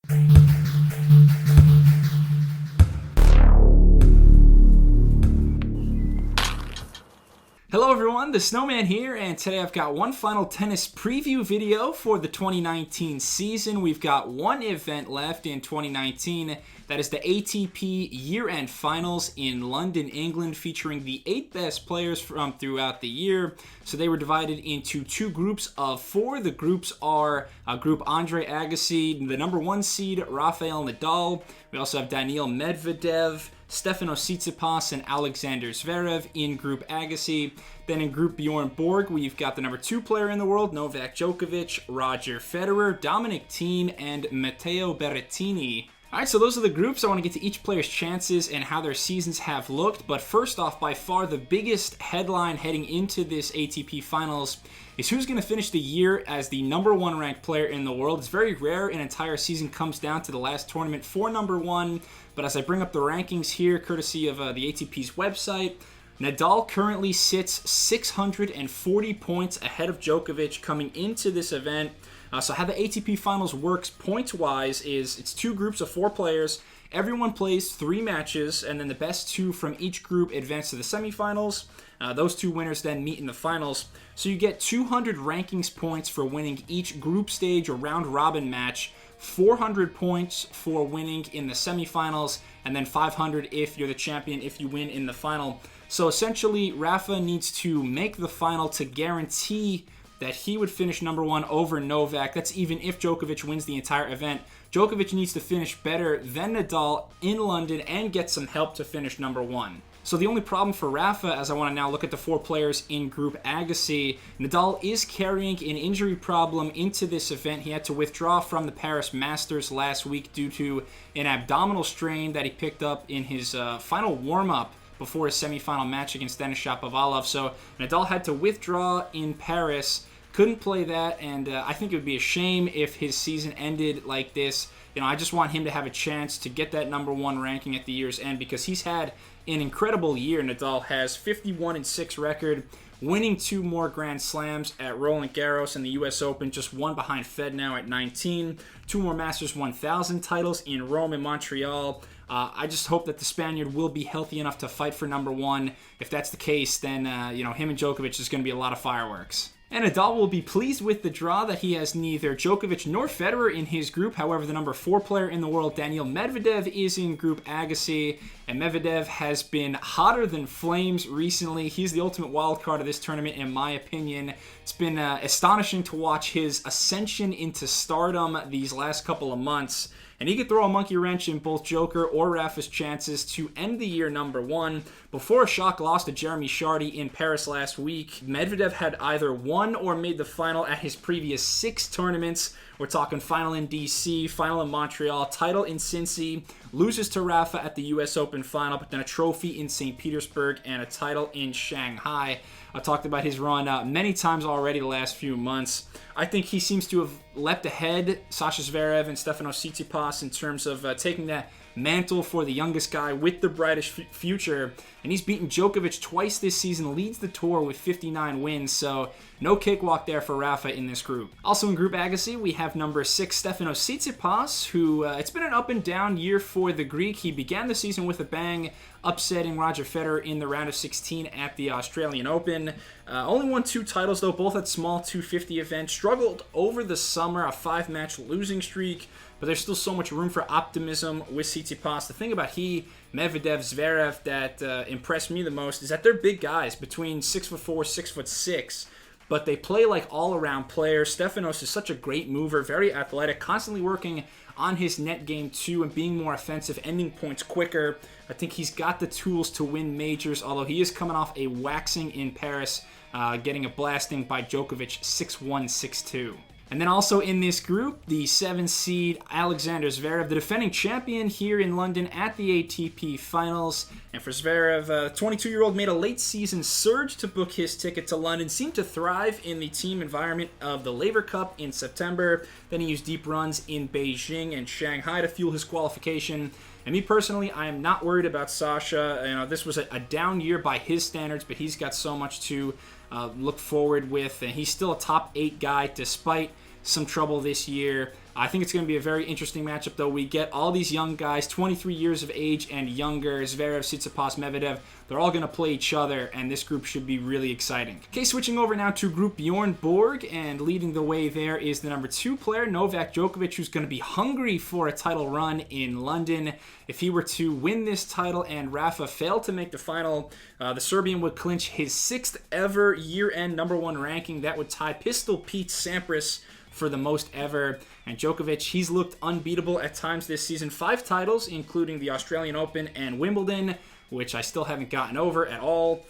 Hello everyone, the Snowman here, and today I've got one final tennis preview video for the 2019 season. We've got one event left in 2019, that is the ATP Year-End Finals in London, England, featuring the 8 best players from throughout the year. So they were divided into two groups of 4. The groups are Group Andre Agassi, the number 1 seed, Rafael Nadal. We also have Daniil Medvedev, Stefanos Tsitsipas, and Alexander Zverev in Group Agassi. Then in Group Bjorn Borg, we've got the number 2 player in the world, Novak Djokovic, Roger Federer, Dominic Thiem, and Matteo Berrettini. Alright, so those are the groups. I want to get to each player's chances and how their seasons have looked. But first off, by far the biggest headline heading into this ATP Finals is who's going to finish the year as the number 1 ranked player in the world. It's very rare an entire season comes down to the last tournament for number 1. But as I bring up the rankings here, courtesy of the ATP's website, Nadal currently sits 640 points ahead of Djokovic coming into this event. So how the ATP Finals works points-wise is it's 2 groups of 4 players. Everyone plays 3 matches, and then the best 2 from each group advance to the semifinals. Those 2 winners then meet in the finals. So you get 200 rankings points for winning each group stage or round-robin match, 400 points for winning in the semifinals, and then 500 if you're the champion if you win in the final. So essentially, Rafa needs to make the final to guarantee that he would finish number 1 over Novak. That's even if Djokovic wins the entire event. Djokovic needs to finish better than Nadal in London and get some help to finish number 1. So the only problem for Rafa, as I want to now look at the 4 players in Group Agassi, Nadal is carrying an injury problem into this event. He had to withdraw from the Paris Masters last week due to an abdominal strain that he picked up in his final warm-up before his semifinal match against Denis Shapovalov. So Nadal had to withdraw in Paris, couldn't play that, and I think it would be a shame if his season ended like this. I just want him to have a chance to get that number 1 ranking at the year's end because he's had an incredible year. Nadal has 51-6 record, winning 2 more Grand Slams at Roland Garros and the US Open, just 1 behind Fed now at 19, 2 more Masters 1000 titles in Rome and Montreal. I just hope that the Spaniard will be healthy enough to fight for number 1. If that's the case, then him and Djokovic is going to be a lot of fireworks. And Nadal will be pleased with the draw that he has neither Djokovic nor Federer in his group. However, the number 4 player in the world, Daniil Medvedev, is in Group Agassi, and Medvedev has been hotter than flames recently. He's the ultimate wild card of this tournament, in my opinion. It's been astonishing to watch his ascension into stardom these last couple of months. And he could throw a monkey wrench in both Joker or Rafa's chances to end the year number 1. Before a shock loss to Jeremy Chardy in Paris last week, Medvedev had either won or made the final at his previous 6 tournaments. We're talking final in DC, final in Montreal, title in Cincy, loses to Rafa at the US Open final, but then a trophy in St. Petersburg and a title in Shanghai. I've talked about his run many times already the last few months. I think he seems to have leapt ahead Sasha Zverev and Stefanos Tsitsipas in terms of taking that mantle for the youngest guy with the brightest future. And he's beaten Djokovic twice this season, leads the tour with 59 wins. So no cakewalk there for Rafa in this group. Also in Group Agassi, we have number 6, Stefanos Tsitsipas, who it's been an up and down year for the Greek. He began the season with a bang, upsetting Roger Federer in the round of 16 at the Australian Open. Only won 2 titles, though, both at small 250 events. Struggled over the summer, a 5-match losing streak, but there's still so much room for optimism with Tsitsipas. The thing about Medvedev, Zverev that impressed me the most is that they're big guys, between 6'4", 6'6", but they play like all-around players. Stefanos is such a great mover, very athletic, constantly working on his net game too and being more offensive, ending points quicker. I think he's got the tools to win majors, although he is coming off a waxing in Paris, getting a blasting by Djokovic 6-1, 6-2. And then also in this group, the 7 seed Alexander Zverev, the defending champion here in London at the ATP Finals. And for Zverev, the 22-year-old made a late season surge to book his ticket to London, seemed to thrive in the team environment of the Laver Cup in September. Then he used deep runs in Beijing and Shanghai to fuel his qualification. And me personally, I am not worried about Sasha. This was a down year by his standards, but he's got so much to look forward with, and he's still a top 8 guy despite some trouble this year. I think it's going to be a very interesting matchup, though. We get all these young guys, 23 years of age and younger, Zverev, Tsitsipas, Medvedev. They're all going to play each other, and this group should be really exciting. Okay, switching over now to Group Bjorn Borg, and leading the way there is the number 2 player, Novak Djokovic, who's going to be hungry for a title run in London. If he were to win this title and Rafa failed to make the final, the Serbian would clinch his 6th ever year-end #1 ranking. That would tie Pistol Pete Sampras for the most ever. And Djokovic, he's looked unbeatable at times this season. 5 titles, including the Australian Open and Wimbledon, which I still haven't gotten over at all.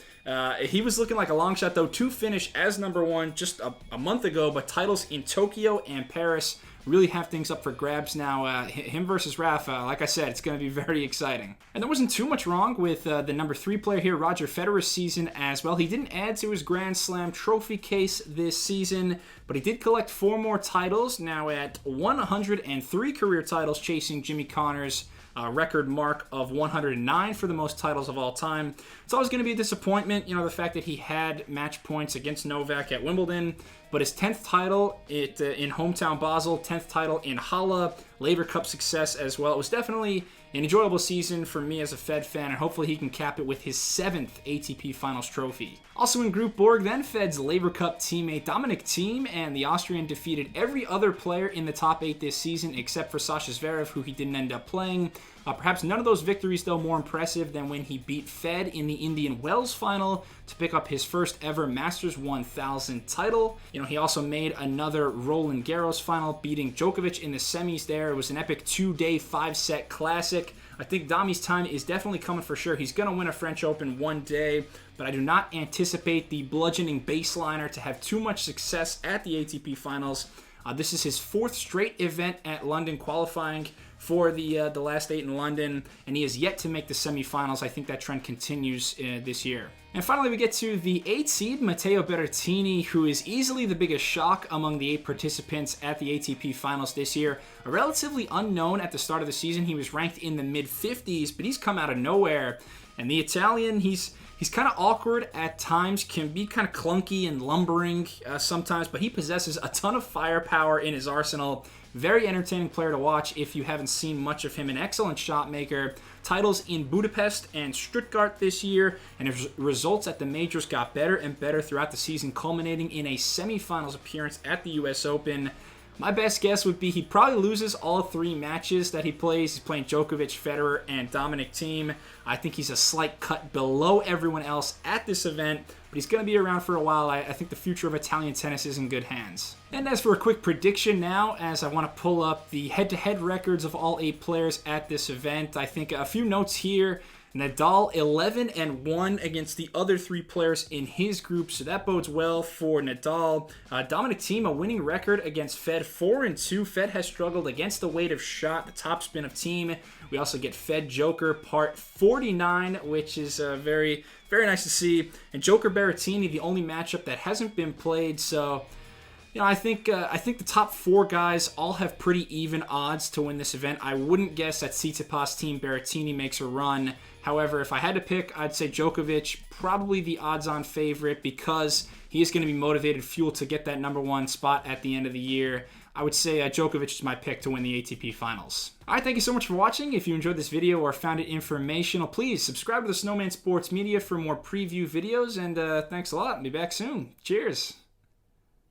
He was looking like a long shot, though, to finish as #1 just a month ago, but titles in Tokyo and Paris really have things up for grabs now. Him versus Rafa, like I said, it's going to be very exciting. And there wasn't too much wrong with the number 3 player here, Roger Federer's season as well. He didn't add to his Grand Slam trophy case this season, but he did collect 4 more titles, now at 103 career titles, chasing Jimmy Connors' record mark of 109 for the most titles of all time. It's always going to be a disappointment, the fact that he had match points against Novak at Wimbledon, but his 10th title in hometown Basel, 10th title in Halle, Laver Cup success as well. It was definitely an enjoyable season for me as a Fed fan, and hopefully he can cap it with his 7th ATP Finals trophy. Also in Group Borg, then, Fed's Laver Cup teammate Dominic Thiem and the Austrian defeated every other player in the top 8 this season except for Sasha Zverev, who he didn't end up playing. Perhaps none of those victories, though, more impressive than when he beat Fed in the Indian Wells final to pick up his first ever Masters 1000 title. He also made another Roland Garros final, beating Djokovic in the semis there. It was an epic 2-day, 5-set classic. I think Dami's time is definitely coming for sure. He's going to win a French Open one day, but I do not anticipate the bludgeoning baseliner to have too much success at the ATP Finals. This is his 4th straight event at London, qualifying for the last 8 in London, and he has yet to make the semifinals. I think that trend continues this year. And finally, we get to the 8th seed, Matteo Berrettini, who is easily the biggest shock among the 8 participants at the ATP Finals this year. A relatively unknown at the start of the season. He was ranked in the mid-50s, but he's come out of nowhere. And the Italian, he's kind of awkward at times, can be kind of clunky and lumbering sometimes, but he possesses a ton of firepower in his arsenal. Very entertaining player to watch if you haven't seen much of him. An excellent shot maker. Titles in Budapest and Stuttgart this year, and his results at the majors got better and better throughout the season, culminating in a semifinals appearance at the US Open. My best guess would be he probably loses all 3 matches that he plays. He's playing Djokovic, Federer, and Dominic Thiem. I think he's a slight cut below everyone else at this event, but he's going to be around for a while. I think the future of Italian tennis is in good hands. And as for a quick prediction now, as I want to pull up the head-to-head records of all 8 players at this event, I think a few notes here. Nadal 11-1 against the other 3 players in his group, so that bodes well for Nadal. Dominic Thiem, a winning record against Fed, 4-2. Fed has struggled against the weight of shot, the topspin of Thiem. We also get Fed Joker part 49, which is very, very nice to see. And Joker Berrettini, the only matchup that hasn't been played, so I think the top 4 guys all have pretty even odds to win this event. I wouldn't guess that Tsitsipas, Thiem, Berrettini makes a run. However, if I had to pick, I'd say Djokovic, probably the odds-on favorite, because he is going to be motivated, fueled to get that #1 spot at the end of the year. I would say Djokovic is my pick to win the ATP Finals. All right, thank you so much for watching. If you enjoyed this video or found it informational, please subscribe to the Snowman Sports Media for more preview videos, and thanks a lot. I'll be back soon. Cheers.